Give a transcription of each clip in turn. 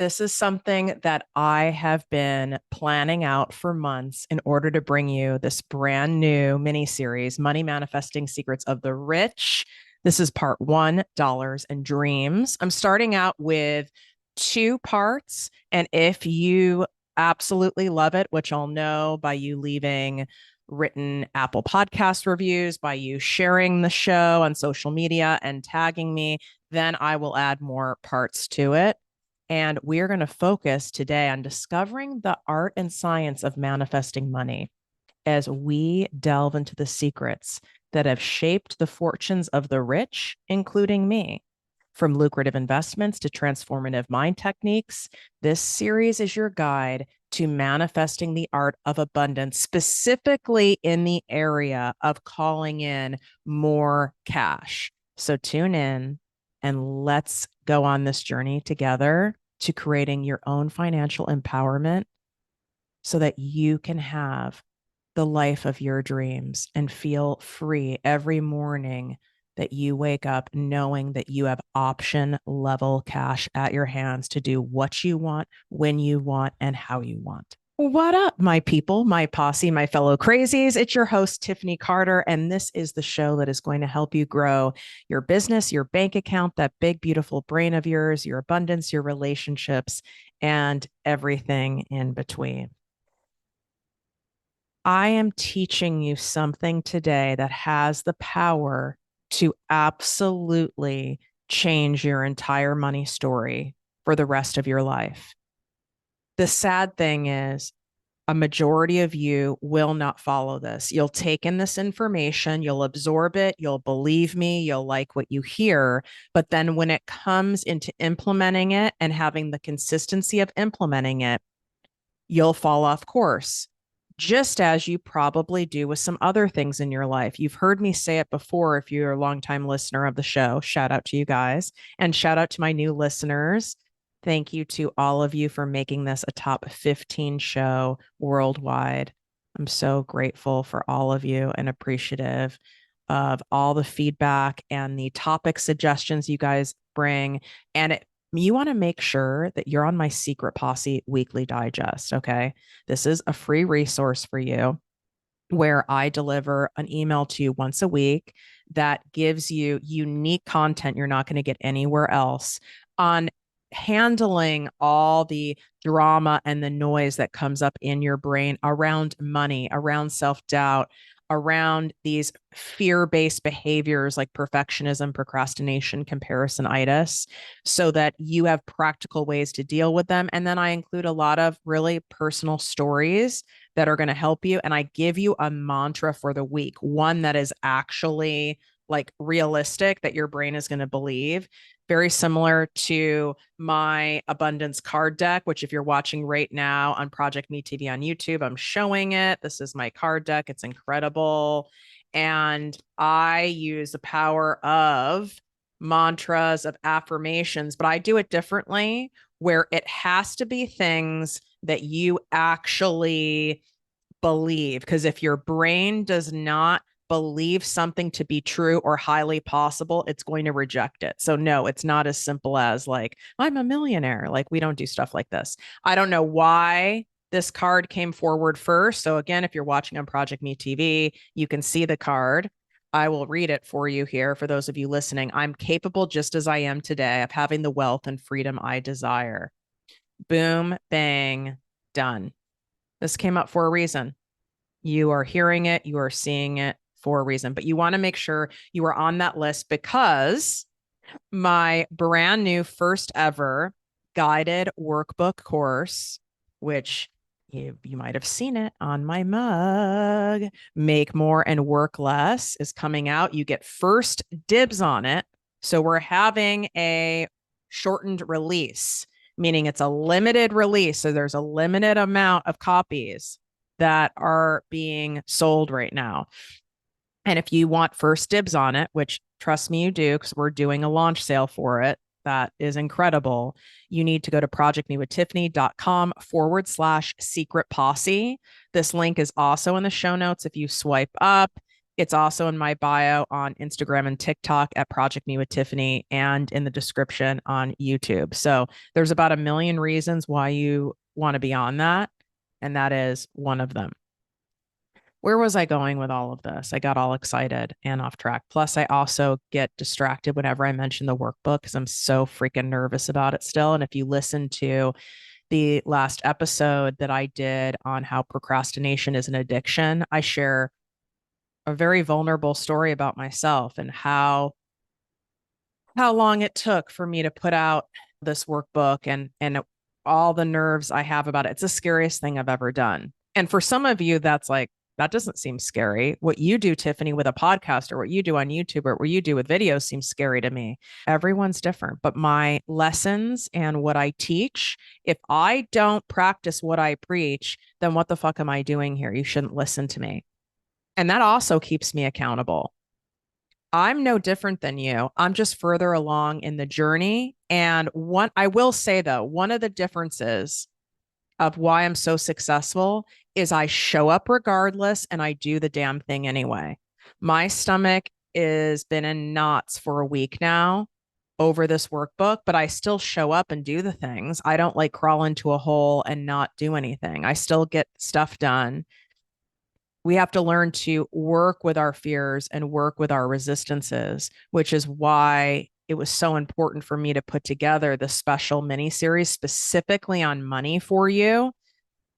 This is something that I have been planning out for months in order to bring you this brand new mini series, Money Manifesting Secrets of the Rich. This is part one, Dollars and Dreams. I'm starting out with two parts. And if you absolutely love it, which I'll know by you leaving written Apple Podcast reviews, by you sharing the show on social media and tagging me, then I will add more parts to it. And we are going to focus today on discovering the art and science of manifesting money as we delve into the secrets that have shaped the fortunes of the rich, including me. From lucrative investments to transformative mind techniques, this series is your guide to manifesting the art of abundance, specifically in the area of calling in more cash. So tune in and let's go on this journey together to creating your own financial empowerment so that you can have the life of your dreams and feel free every morning that you wake up knowing that you have option level cash at your hands to do what you want, when you want, and how you want. What up, my people, my posse, my fellow crazies? It's your host, Tiffany Carter, and this is the show that is going to help you grow your business, your bank account, that big, beautiful brain of yours, your abundance, your relationships, and everything in between. I am teaching you something today that has the power to absolutely change your entire money story for the rest of your life. The sad thing is, a majority of you will not follow this. You'll take in this information, you'll absorb it, you'll believe me, you'll like what you hear. But then when it comes into implementing it and having the consistency of implementing it, you'll fall off course, just as you probably do with some other things in your life. You've heard me say it before if you're a longtime listener of the show. Shout out to you guys and shout out to my new listeners. Thank you to all of you for making this a top 15 show worldwide. I'm so grateful for all of you and appreciative of all the feedback and the topic suggestions you guys bring. And you want to make sure that you're on my Secret Posse Weekly Digest. Okay. This is a free resource for you where I deliver an email to you once a week that gives you unique content you're not going to get anywhere else on handling all the drama and the noise that comes up in your brain around money, around self-doubt, around these fear-based behaviors like perfectionism, procrastination, comparisonitis, so that you have practical ways to deal with them. And then I include a lot of really personal stories that are going to help you. And I give you a mantra for the week, one that is actually like realistic that your brain is going to believe. Very similar to my abundance card deck, which if you're watching right now on Project Me TV on YouTube, I'm showing it. This is my card deck. It's incredible. And I use the power of mantras, of affirmations, but I do it differently where it has to be things that you actually believe. Because if your brain does not believe something to be true or highly possible, it's going to reject it. So, no, it's not as simple as like, I'm a millionaire. Like, we don't do stuff like this. I don't know why this card came forward first. So, again, if you're watching on Project Me TV, you can see the card. I will read it for you here. For those of you listening, I'm capable just as I am today of having the wealth and freedom I desire. Boom, bang, done. This came up for a reason. You are hearing it, you are seeing it for a reason, but you want to make sure you are on that list because my brand new first ever guided workbook course, which you might have seen it on my mug, Make More and Work Less, is coming out. You get first dibs on it. So we're having a shortened release, meaning it's a limited release. So there's a limited amount of copies that are being sold right now. And if you want first dibs on it, which trust me, you do, because we're doing a launch sale for it, that is incredible. You need to go to projectmewithtiffany.com/secret posse. This link is also in the show notes. If you swipe up, It's also in my bio on Instagram and TikTok at Project Me with Tiffany and in the description on YouTube. So there's about a million reasons why you want to be on that. And that is one of them. Where was I going with all of this? I got all excited and off track. Plus, I also get distracted whenever I mention the workbook because I'm so freaking nervous about it still. And if you listen to the last episode that I did on how procrastination is an addiction, I share a very vulnerable story about myself and how long it took for me to put out this workbook and all the nerves I have about it. It's the scariest thing I've ever done. And for some of you, that's like, that doesn't seem scary. What you do, Tiffany, with a podcast or what you do on YouTube or what you do with videos seems scary to me. Everyone's different, but my lessons and what I teach, if I don't practice what I preach, then what the fuck am I doing here? You shouldn't listen to me. And that also keeps me accountable. I'm no different than you. I'm just further along in the journey. And one, I will say though, one of the differences of why I'm so successful is I show up regardless and I do the damn thing anyway. My stomach is been in knots for a week now over this workbook, but I still show up and do the things. I don't like crawl into a hole and not do anything. I still get stuff done. We have to learn to work with our fears and work with our resistances, which is why it was so important for me to put together the special mini series specifically on money for you.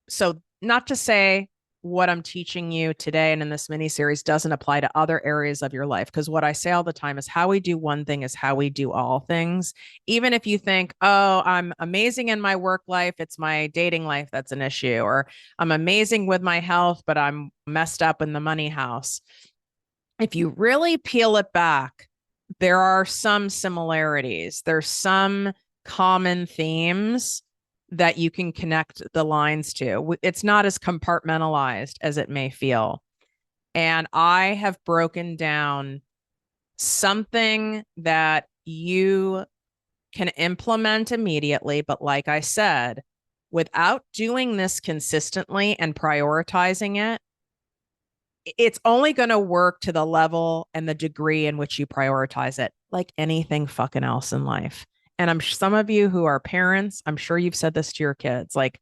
So, not to say what I'm teaching you today and in this mini series doesn't apply to other areas of your life, because what I say all the time is how we do one thing is how we do all things. Even if you think, oh, I'm amazing in my work life, it's my dating life that's an issue, or I'm amazing with my health, but I'm messed up in the money house. If you really peel it back, there are some similarities. There's some common themes that you can connect the lines to. It's not as compartmentalized as it may feel. And I have broken down something that you can implement immediately. But like I said, without doing this consistently and prioritizing it, it's only going to work to the level and the degree in which you prioritize it, like anything fucking else in life. And some of you who are parents, I'm sure you've said this to your kids, like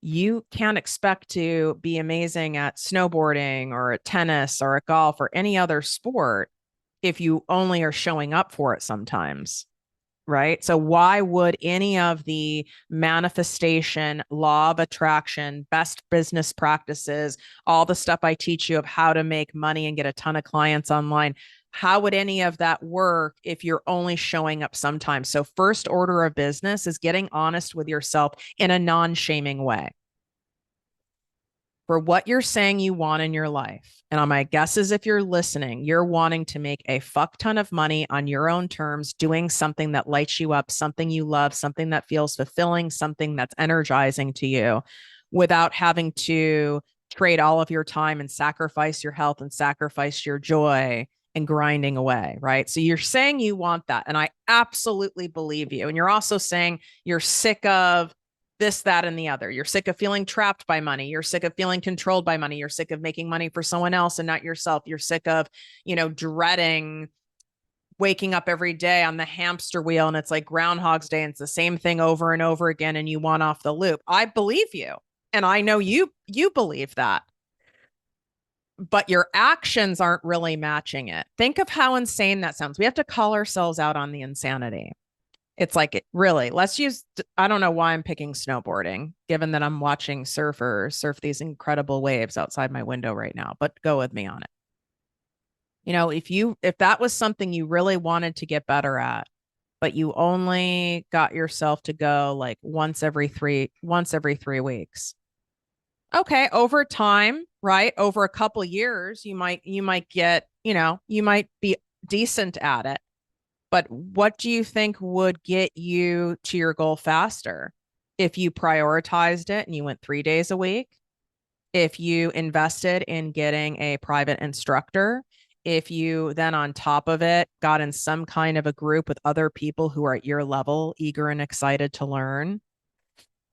you can't expect to be amazing at snowboarding or at tennis or at golf or any other sport if you only are showing up for it sometimes. Right. So, why would any of the manifestation, law of attraction, best business practices, all the stuff I teach you of how to make money and get a ton of clients online, how would any of that work if you're only showing up sometimes? So, first order of business is getting honest with yourself in a non shaming way for what you're saying you want in your life. And my guess is if you're listening, you're wanting to make a fuck ton of money on your own terms, doing something that lights you up, something you love, something that feels fulfilling, something that's energizing to you without having to trade all of your time and sacrifice your health and sacrifice your joy and grinding away, right? So you're saying you want that. And I absolutely believe you. And you're also saying you're sick of this, that, and the other. You're sick of feeling trapped by money. You're sick of feeling controlled by money. You're sick of making money for someone else and not yourself. You're sick of, dreading waking up every day on the hamster wheel and it's like Groundhog's Day and it's the same thing over and over again and you want off the loop. I believe you. And I know you believe that. But your actions aren't really matching it. Think of how insane that sounds. We have to call ourselves out on the insanity. It's like, really, let's use, I don't know why I'm picking snowboarding, given that I'm watching surfers surf these incredible waves outside my window right now, but go with me on it. If that was something you really wanted to get better at, but you only got yourself to go like once every 3 weeks. Okay. Over time, right? Over a couple years, you might get, you might be decent at it. But what do you think would get you to your goal faster? If you prioritized it and you went 3 days a week, if you invested in getting a private instructor, if you then on top of it got in some kind of a group with other people who are at your level, eager and excited to learn.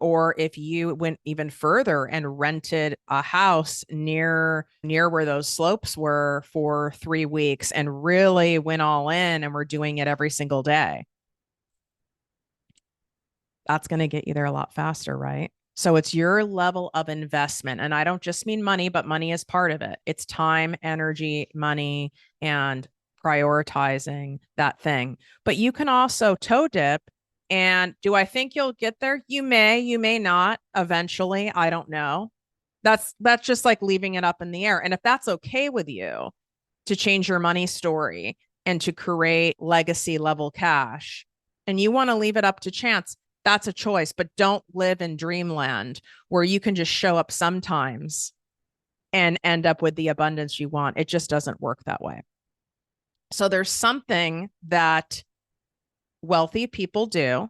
Or if you went even further and rented a house near where those slopes were for 3 weeks and really went all in and were doing it every single day, that's going to get you there a lot faster, right? So it's your level of investment. And I don't just mean money, but money is part of it. It's time, energy, money, and prioritizing that thing. But you can also toe dip. And do I think you'll get there? You may not eventually. I don't know. That's just like leaving it up in the air. And if that's okay with you to change your money story and to create legacy level cash, and you want to leave it up to chance, that's a choice. But don't live in dreamland where you can just show up sometimes and end up with the abundance you want. It just doesn't work that way. So there's something that wealthy people do,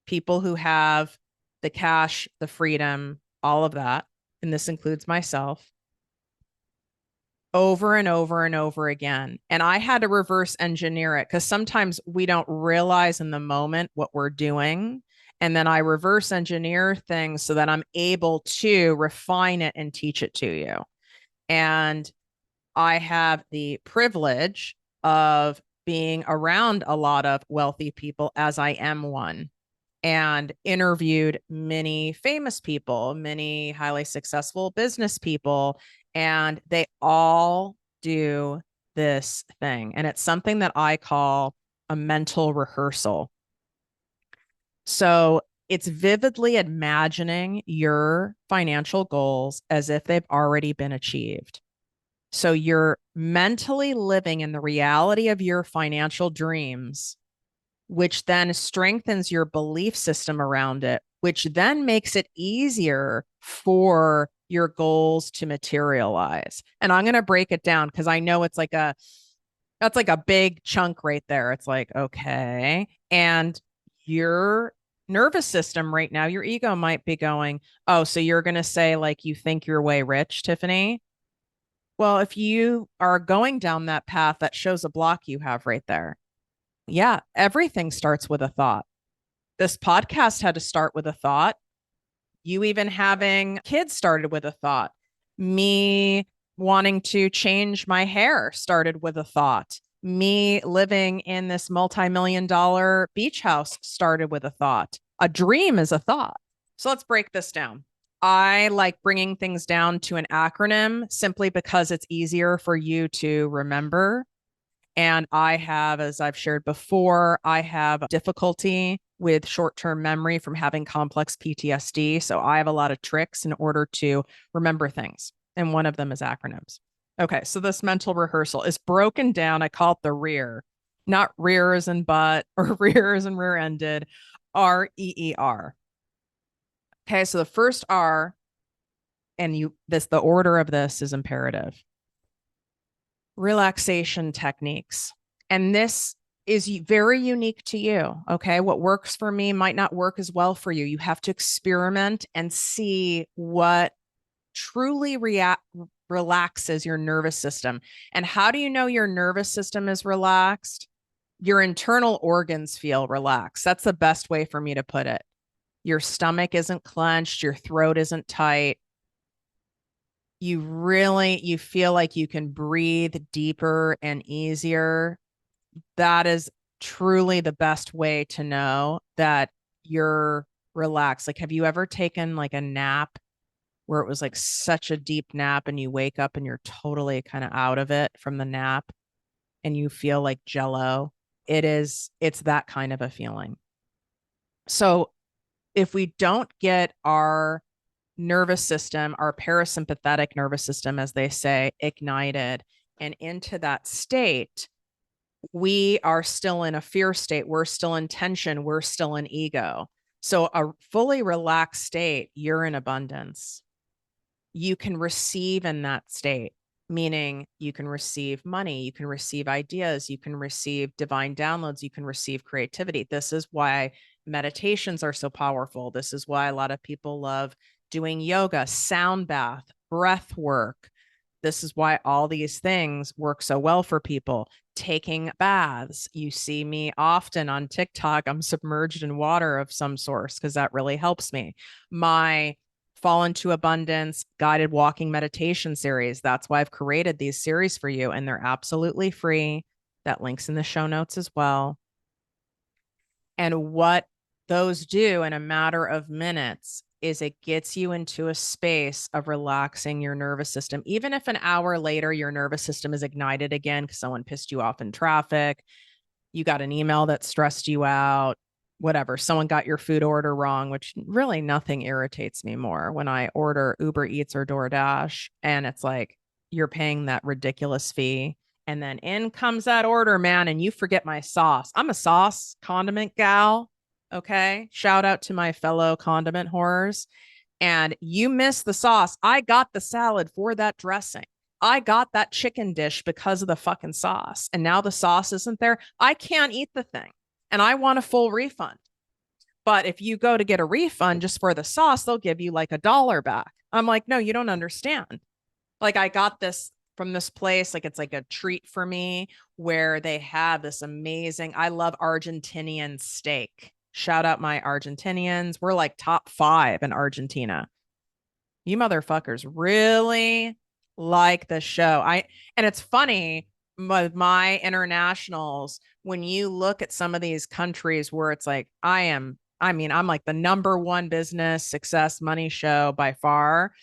people who have the cash, the freedom, all of that, and this includes myself, over and over and over again. And I had to reverse engineer it because sometimes we don't realize in the moment what we're doing. And then I reverse engineer things so that I'm able to refine it and teach it to you. And I have the privilege of being around a lot of wealthy people, as I am one, and interviewed many famous people, many highly successful business people, and they all do this thing. And it's something that I call a mental rehearsal. So it's vividly imagining your financial goals as if they've already been achieved. So you're mentally living in the reality of your financial dreams, which then strengthens your belief system around it, which then makes it easier for your goals to materialize. And I'm going to break it down because I know that's like a big chunk right there. It's like, okay. And your nervous system right now, your ego might be going, oh, so you're going to say like you think your way rich, Tiffany? Well, if you are going down that path, that shows a block you have right there. Yeah, everything starts with a thought. This podcast had to start with a thought. You even having kids started with a thought. Me wanting to change my hair started with a thought. Me living in this multi-million-dollar beach house started with a thought. A dream is a thought. So let's break this down. I like bringing things down to an acronym simply because it's easier for you to remember. And I have, as I've shared before, I have difficulty with short term memory from having complex PTSD. So I have a lot of tricks in order to remember things. And one of them is acronyms. Okay. So this mental rehearsal is broken down. I call it the rear, not rear as in butt or rear as in rear ended, REER. Okay. So the first R, and the order of this is imperative: relaxation techniques. And this is very unique to you. Okay. What works for me might not work as well for you. You have to experiment and see what truly relaxes your nervous system. And how do you know your nervous system is relaxed? Your internal organs feel relaxed. That's the best way for me to put it. Your stomach isn't clenched, your throat isn't tight. You feel like you can breathe deeper and easier. That is truly the best way to know that you're relaxed. Like, have you ever taken like a nap where it was like such a deep nap and you wake up and you're totally kind of out of it from the nap and you feel like jello? It's that kind of a feeling. So if we don't get our nervous system, our parasympathetic nervous system, as they say, ignited and into that state, we are still in a fear state. We're still in tension. We're still in ego. So a fully relaxed state, you're in abundance. You can receive in that state, meaning you can receive money, you can receive ideas, you can receive divine downloads, you can receive creativity. This is why meditations are so powerful. This is why a lot of people love doing yoga, sound bath, breath work. This is why all these things work so well for people. taking baths. You see me often on TikTok. I'm submerged in water of some source because that really helps me. My Fall into Abundance guided walking meditation series. That's why I've created these series for you, and they're absolutely free. That link's in the show notes as well. And what those do in a matter of minutes is it gets you into a space of relaxing your nervous system. Even if an hour later your nervous system is ignited again because someone pissed you off in traffic, you got an email that stressed you out, whatever, someone got your food order wrong, which really nothing irritates me more when I order Uber Eats or DoorDash and it's like you're paying that ridiculous fee. And then in comes that order, man, and you forget my sauce. I'm a sauce condiment gal. Okay. Shout out to my fellow condiment horrors. And you miss the sauce. I got the salad for that dressing. I got that chicken dish because of the fucking sauce. And now the sauce isn't there. I can't eat the thing. And I want a full refund. But if you go to get a refund just for the sauce, they'll give you like $1 back. I'm like, no, you don't understand. Like, I got this from this place. Like, it's like a treat for me where they have this amazing, I love Argentinian steak. Shout out my Argentinians. We're like top 5 in Argentina. You motherfuckers really like the show. And it's funny with my internationals, when you look at some of these countries where it's like, I'm like the number one business success money show by far.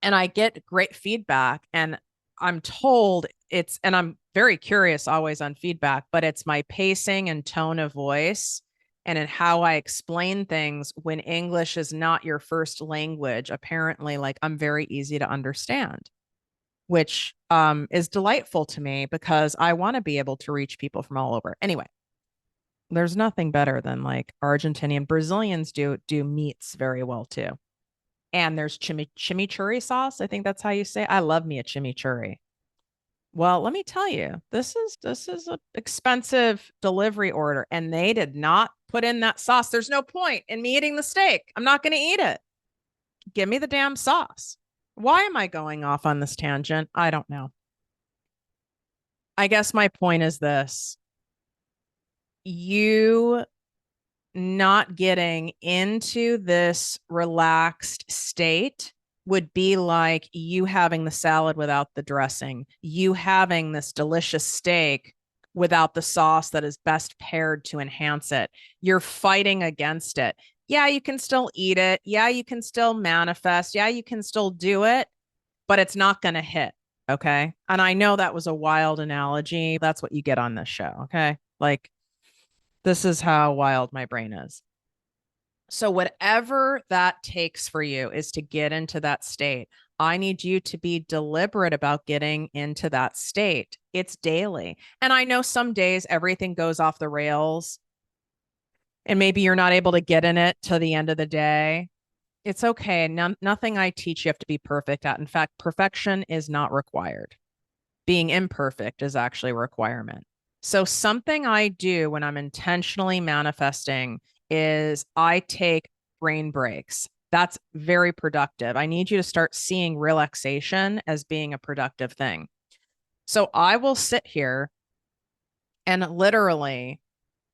And I get great feedback. And I'm told and I'm very curious always on feedback, but it's my pacing and tone of voice and in how I explain things when English is not your first language. Apparently, like, I'm very easy to understand, which is delightful to me because I want to be able to reach people from all over. Anyway, there's nothing better than like Argentinian. Brazilians do meats very well too. And there's chimichurri sauce. I think that's how you say it. I love me a chimichurri. Well, let me tell you, this is an expensive delivery order, and they did not put in that sauce. There's no point in me eating the steak. I'm not going to eat it. Give me the damn sauce. Why am I going off on this tangent? I don't know. I guess my point is this. You not getting into this relaxed state would be like you having the salad without the dressing, you having this delicious steak without the sauce that is best paired to enhance it. You're fighting against it. Yeah, you can still eat it. Yeah, you can still manifest. Yeah, you can still do it, but it's not going to hit. Okay. And I know that was a wild analogy. That's what you get on this show. Okay. Like, this is how wild my brain is. So, whatever that takes for you is to get into that state. I need you to be deliberate about getting into that state. It's daily. And I know some days everything goes off the rails and maybe you're not able to get in it till the end of the day. It's okay. Nothing I teach you have to be perfect at. In fact, perfection is not required. Being imperfect is actually a requirement. So, something I do when I'm intentionally manifesting is I take brain breaks. That's very productive. I need you to start seeing relaxation as being a productive thing. So, I will sit here and literally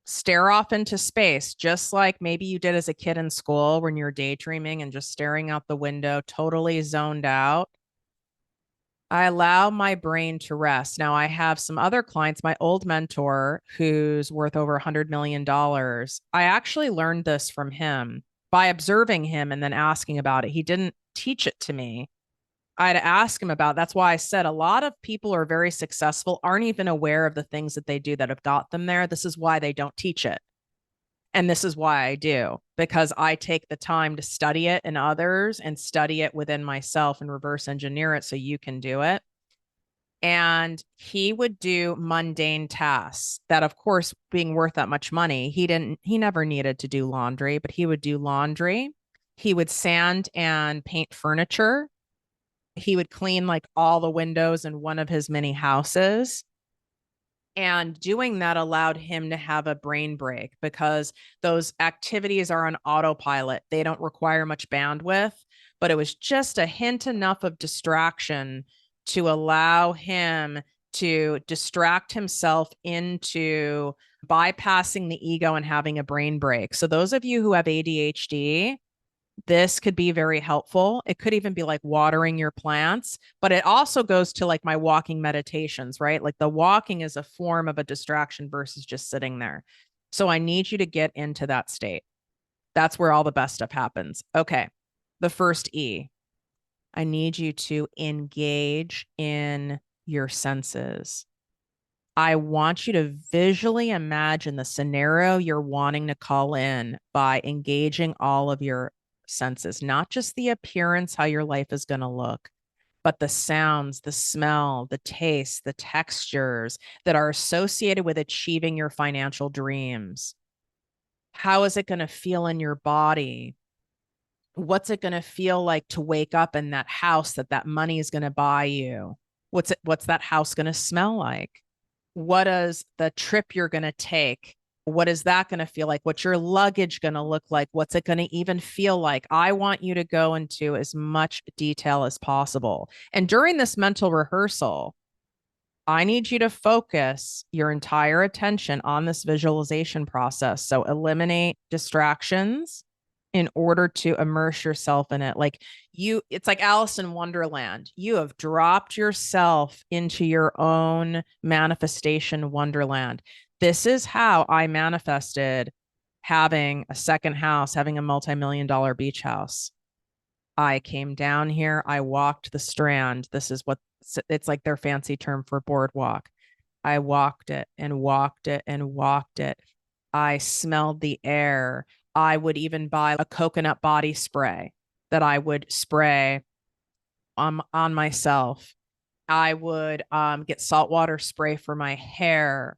stare off into space, just like maybe you did as a kid in school when you're daydreaming and just staring out the window, totally zoned out. I allow my brain to rest. Now, I have some other clients, my old mentor, who's worth over $100 million. I actually learned this from him by observing him and then asking about it. He didn't teach it to me. I had to ask him about. That's why I said a lot of people who are very successful aren't even aware of the things that they do that have got them there. This is why they don't teach it. And this is why I do, because I take the time to study it in others and study it within myself and reverse engineer it so you can do it. And he would do mundane tasks that, of course, being worth that much money, he never needed to do laundry, but he would do laundry. He would sand and paint furniture. He would clean like all the windows in one of his many houses. And doing that allowed him to have a brain break because those activities are on autopilot. They don't require much bandwidth, but it was just a hint enough of distraction to allow him to distract himself into bypassing the ego and having a brain break. So those of you who have ADHD, this could be very helpful. It could even be like watering your plants, but it also goes to like my walking meditations, right? Like the walking is a form of a distraction versus just sitting there. So I need you to get into that state. That's where all the best stuff happens. Okay. The first E, I need you to engage in your senses. I want you to visually imagine the scenario you're wanting to call in by engaging all of your senses, not just the appearance, how your life is going to look, but the sounds, the smell, the taste, the textures that are associated with achieving your financial dreams. How is it going to feel in your body? What's it going to feel like to wake up in that house that money is going to buy you? What's that house going to smell like? What is the trip you're going to take? What is that going to feel like? What's your luggage going to look like? What's it going to even feel like? I want you to go into as much detail as possible. And during this mental rehearsal, I need you to focus your entire attention on this visualization process. So eliminate distractions in order to immerse yourself in it. Like it's like Alice in Wonderland. You have dropped yourself into your own manifestation wonderland. This is how I manifested having a second house, having a multi-million-dollar beach house. I came down here. I walked the Strand. This is what it's like their fancy term for boardwalk. I walked it and walked it and walked it. I smelled the air. I would even buy a coconut body spray that I would spray on myself. I would get saltwater spray for my hair.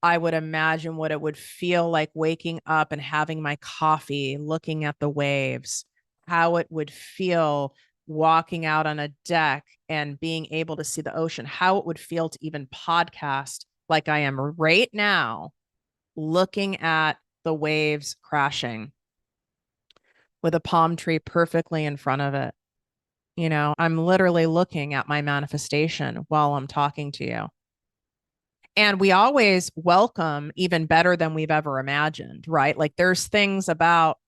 I would imagine what it would feel like waking up and having my coffee, looking at the waves, how it would feel walking out on a deck and being able to see the ocean, how it would feel to even podcast like I am right now, looking at the waves crashing with a palm tree perfectly in front of it. You know, I'm literally looking at my manifestation while I'm talking to you. And we always welcome even better than we've ever imagined, right? Like there's things about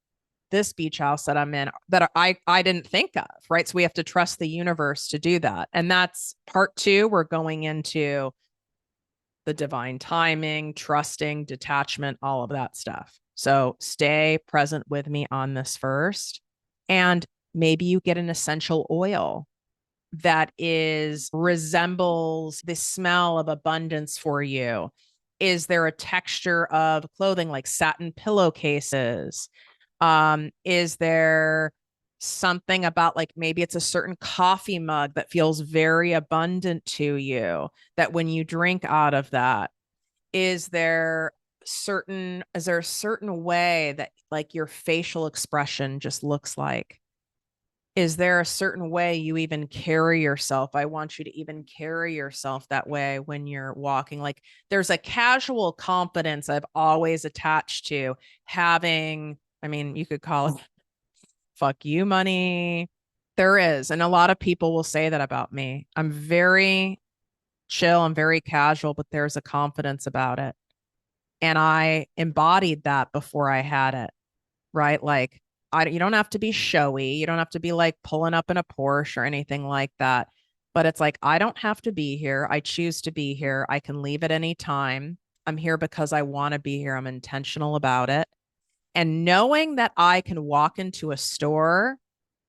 this beach house that I'm in that I didn't think of, right? So we have to trust the universe to do that. And that's part two. We're going into the divine timing, trusting, detachment, all of that stuff. So stay present with me on this first. And maybe you get an essential oil that is resembles the smell of abundance for you. Is there a texture of clothing like satin pillowcases? Is there something about like maybe it's a certain coffee mug that feels very abundant to you that when you drink out of that, is there a certain way that like your facial expression just looks like? Is there a certain way you even carry yourself? I want you to even carry yourself that way when you're walking. Like there's a casual confidence I've always attached to having, I mean, you could call it fuck you money. There is. And a lot of people will say that about me. I'm very chill, I'm very casual, but there's a confidence about it. And I embodied that before I had it, right? Like you don't have to be showy. You don't have to be like pulling up in a Porsche or anything like that. But it's like, I don't have to be here. I choose to be here. I can leave at any time. I'm here because I want to be here. I'm intentional about it. And knowing that I can walk into a store,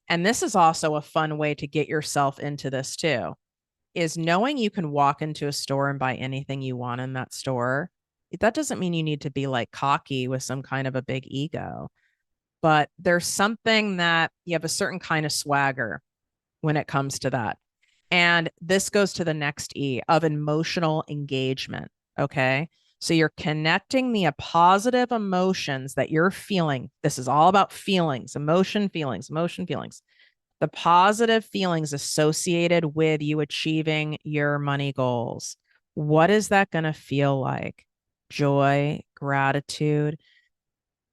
and this is also a fun way to get yourself into this too, is knowing you can walk into a store and buy anything you want in that store. That doesn't mean you need to be like cocky with some kind of a big ego, but there's something that you have a certain kind of swagger when it comes to that. And this goes to the next E of emotional engagement. Okay. So you're connecting the positive emotions that you're feeling. This is all about feelings, emotion, feelings. The positive feelings associated with you achieving your money goals. What is that going to feel like? Joy, gratitude,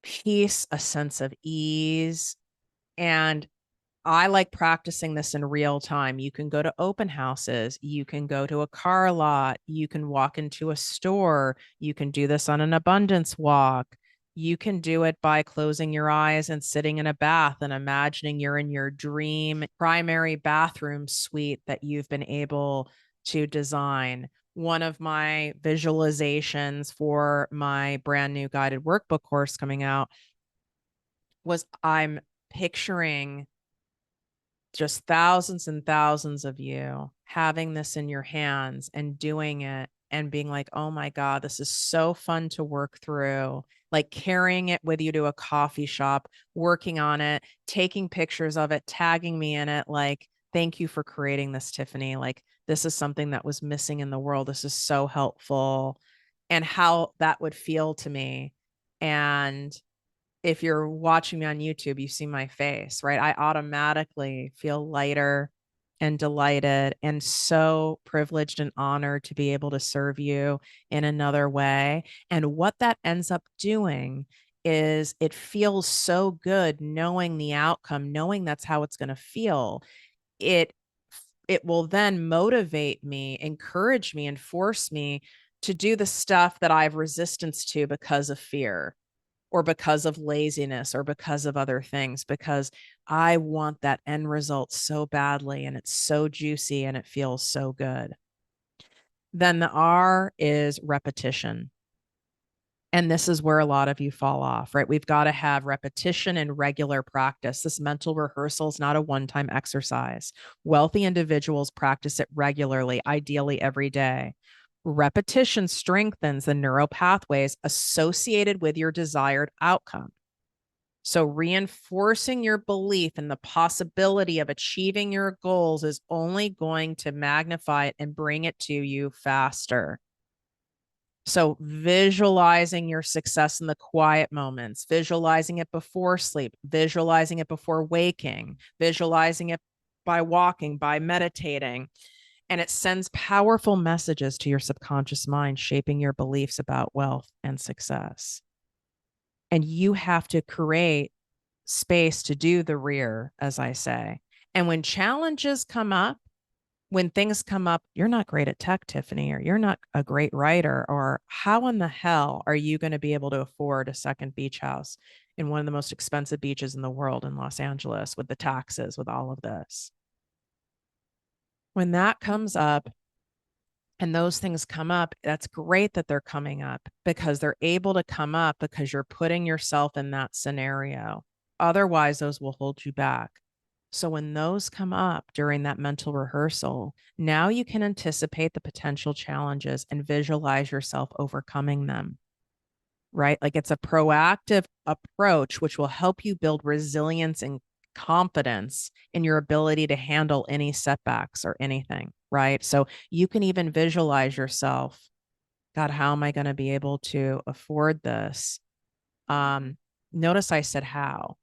peace, a sense of ease. And I like practicing this in real time. You can go to open houses, you can go to a car lot, you can walk into a store, you can do this on an abundance walk. You can do it by closing your eyes and sitting in a bath and imagining you're in your dream primary bathroom suite that you've been able to design. One of my visualizations for my brand new guided workbook course coming out was I'm picturing just thousands and thousands of you having this in your hands and doing it and being like, oh my God, this is so fun to work through. Like carrying it with you to a coffee shop, working on it, taking pictures of it, tagging me in it. Like, thank you for creating this, Tiffany. Like, this is something that was missing in the world. This is so helpful. And how that would feel to me. And if you're watching me on YouTube, you see my face, right? I automatically feel lighter and delighted and so privileged and honored to be able to serve you in another way. And what that ends up doing is it feels so good knowing the outcome, knowing that's how it's going to feel. It it will then motivate me, encourage me, and force me to do the stuff that I have resistance to because of fear or because of laziness or because of other things, because I want that end result so badly and it's so juicy and it feels so good. Then the R is repetition. And this is where a lot of you fall off, right? We've got to have repetition and regular practice. This mental rehearsal is not a one time exercise. Wealthy individuals practice it regularly, ideally every day. Repetition strengthens the neural pathways associated with your desired outcome. So, reinforcing your belief in the possibility of achieving your goals is only going to magnify it and bring it to you faster. So, visualizing your success in the quiet moments, visualizing it before sleep, visualizing it before waking, visualizing it by walking, by meditating. And it sends powerful messages to your subconscious mind, shaping your beliefs about wealth and success. And you have to create space to do the rear, as I say. And when challenges come up, when things come up, you're not great at tech, Tiffany, or you're not a great writer, or how in the hell are you going to be able to afford a second beach house in one of the most expensive beaches in the world in Los Angeles with the taxes, with all of this? When that comes up, and those things come up, that's great that they're coming up because they're able to come up because you're putting yourself in that scenario. Otherwise, those will hold you back. So when those come up during that mental rehearsal, now you can anticipate the potential challenges and visualize yourself overcoming them, right? Like it's a proactive approach, which will help you build resilience and confidence in your ability to handle any setbacks or anything, right? So you can even visualize yourself, God, how am I going to be able to afford this? Um, Notice I said how,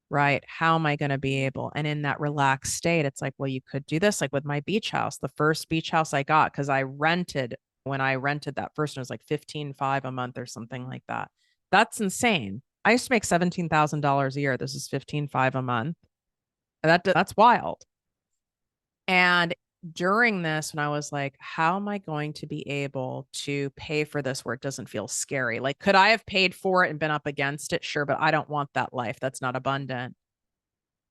right? How am I going to be able? And in that relaxed state, it's like, well, you could do this like with my beach house, the first beach house I got, because I rented when I rented that first one, it was like 15,500 a month or something like that. That's insane. I used to make $17,000 a year. This is 15,500 a month. That's wild. And during this, when I was like, how am I going to be able to pay for this where it doesn't feel scary? Like, could I have paid for it and been up against it? Sure, but I don't want that life. That's not abundant.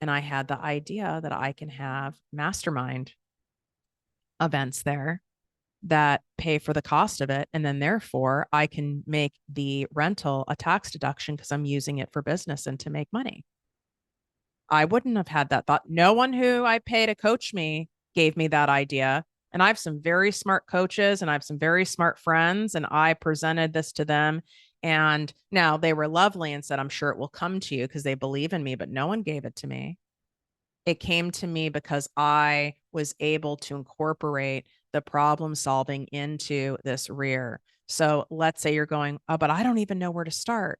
And I had the idea that I can have mastermind events there that pay for the cost of it. And then therefore I can make the rental a tax deduction because I'm using it for business and to make money. I wouldn't have had that thought. No one who I pay to coach me gave me that idea. And I have some very smart coaches and I have some very smart friends. And I presented this to them. And now they were lovely and said, I'm sure it will come to you because they believe in me, but no one gave it to me. It came to me because I was able to incorporate the problem solving into this rear. So let's say you're going, oh, but I don't even know where to start.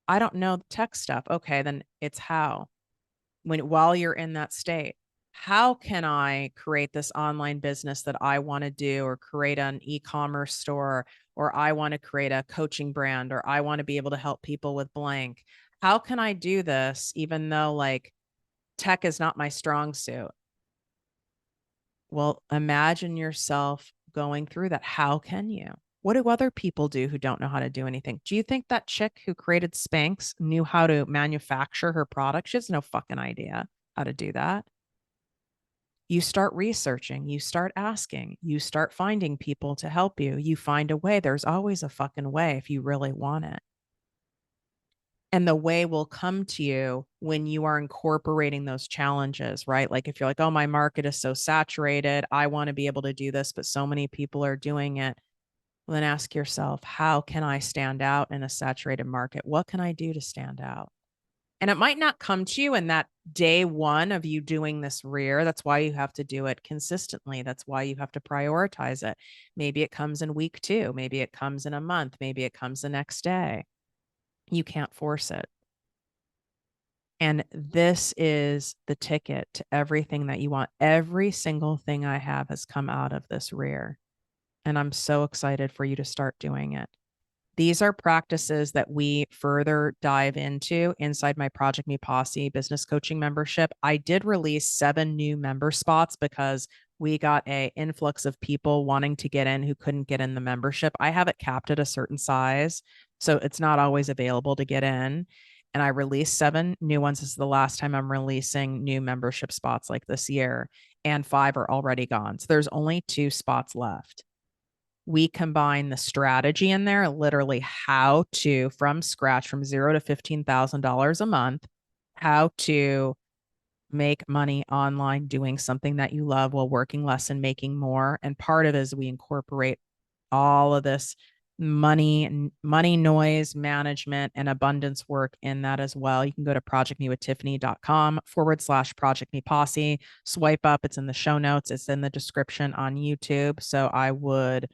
I don't know the tech stuff. Okay, then it's how. While you're in that state, how can I create this online business that I want to do, or create an e-commerce store, or I want to create a coaching brand, or I want to be able to help people with blank? How can I do this even though like tech is not my strong suit. Well, imagine yourself going through that. How can you? What do other people do who don't know how to do anything? Do you think that chick who created Spanx knew how to manufacture her product? She has no fucking idea how to do that. You start researching, you start asking, you start finding people to help you. You find a way. There's always a fucking way if you really want it. And the way will come to you when you are incorporating those challenges, right? Like if you're like, oh, my market is so saturated, I want to be able to do this, but so many people are doing it. Well, then ask yourself, how can I stand out in a saturated market? What can I do to stand out? And it might not come to you in that day one of you doing this rear. That's why you have to do it consistently. That's why you have to prioritize it. Maybe it comes in week 2. Maybe it comes in a month. Maybe it comes the next day. You can't force it. And this is the ticket to everything that you want. Every single thing I have has come out of this rear. And I'm so excited for you to start doing it. These are practices that we further dive into inside my Project Me Posse business coaching membership. I did release 7 new member spots because we got an influx of people wanting to get in who couldn't get in the membership. I have it capped at a certain size, so it's not always available to get in. And I released 7 new ones. This is the last time I'm releasing new membership spots like this year, and 5 are already gone. So there's only 2 spots left. We combine the strategy in there, literally how to, from scratch, from $0 to $15,000 a month, how to make money online doing something that you love while working less and making more. And part of it is we incorporate all of this money noise management and abundance work in that as well. You can go to projectmewithtiffany.com/project me posse, swipe up. It's in the show notes. It's in the description on YouTube. So I would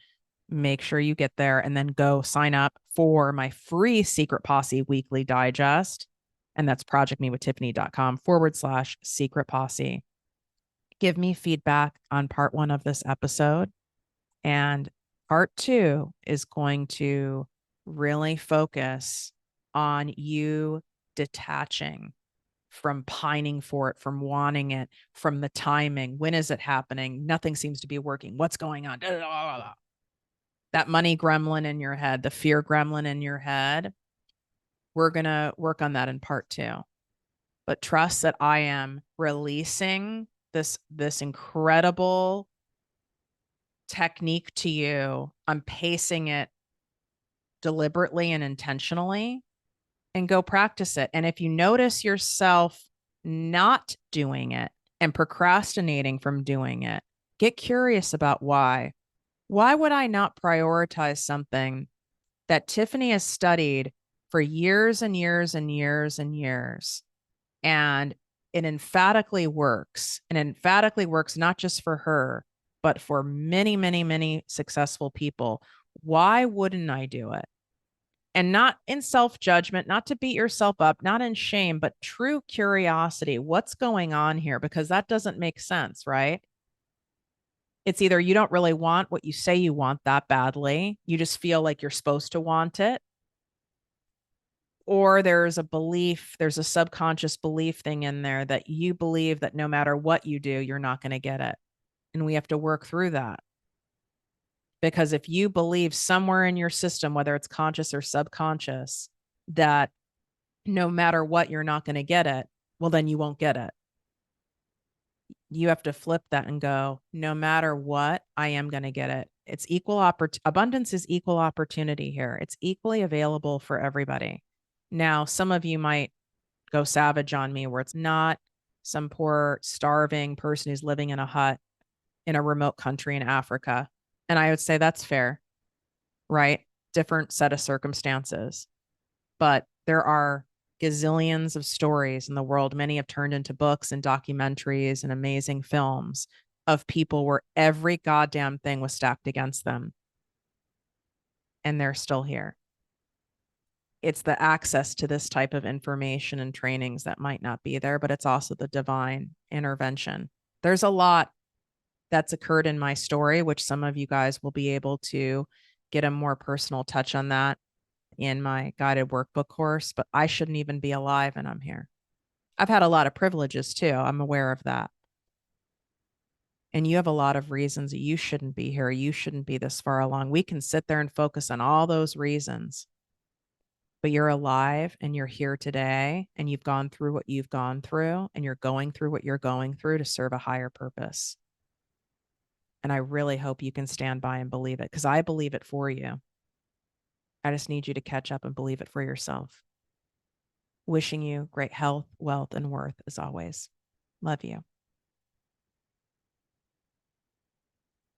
make sure you get there and then go sign up for my free Secret Posse weekly digest. And that's projectmewithtiffany.com/secret posse. Give me feedback on part 1 of this episode. And part 2 is going to really focus on you detaching from pining for it, from wanting it, from the timing. When is it happening? Nothing seems to be working. What's going on? That money gremlin in your head, the fear gremlin in your head. We're going to work on that in part 2. But trust that I am releasing this incredible technique to you. I'm pacing it deliberately and intentionally, and go practice it. And if you notice yourself not doing it and procrastinating from doing it, get curious about why. Why would I not prioritize something that Tiffany has studied for years and years and years and years? And it emphatically works. And emphatically works not just for her, but for many, many, many successful people. Why wouldn't I do it? And not in self-judgment, not to beat yourself up, not in shame, but true curiosity. What's going on here? Because that doesn't make sense, right? It's either you don't really want what you say you want that badly, you just feel like you're supposed to want it, or there's a belief, there's a subconscious belief thing in there that you believe that no matter what you do, you're not going to get it. And we have to work through that. Because if you believe somewhere in your system, whether it's conscious or subconscious, that no matter what, you're not going to get it, well, then you won't get it. You have to flip that and go, no matter what, I am going to get it. It's equal abundance is equal opportunity here. It's equally available for everybody. Now, some of you might go savage on me where it's not some poor starving person who's living in a hut in a remote country in Africa. And I would say that's fair, right? Different set of circumstances. But there are gazillions of stories in the world. Many have turned into books and documentaries and amazing films of people where every goddamn thing was stacked against them. And they're still here. It's the access to this type of information and trainings that might not be there, but it's also the divine intervention. There's a lot that's occurred in my story, which some of you guys will be able to get a more personal touch on that in my guided workbook course, but I shouldn't even be alive and I'm here. I've had a lot of privileges too. I'm aware of that. And you have a lot of reasons that you shouldn't be here. You shouldn't be this far along. We can sit there and focus on all those reasons, but you're alive and you're here today and you've gone through what you've gone through and you're going through what you're going through to serve a higher purpose. And I really hope you can stand by and believe it because I believe it for you. I just need you to catch up and believe it for yourself. Wishing you great health, wealth, and worth as always. Love you.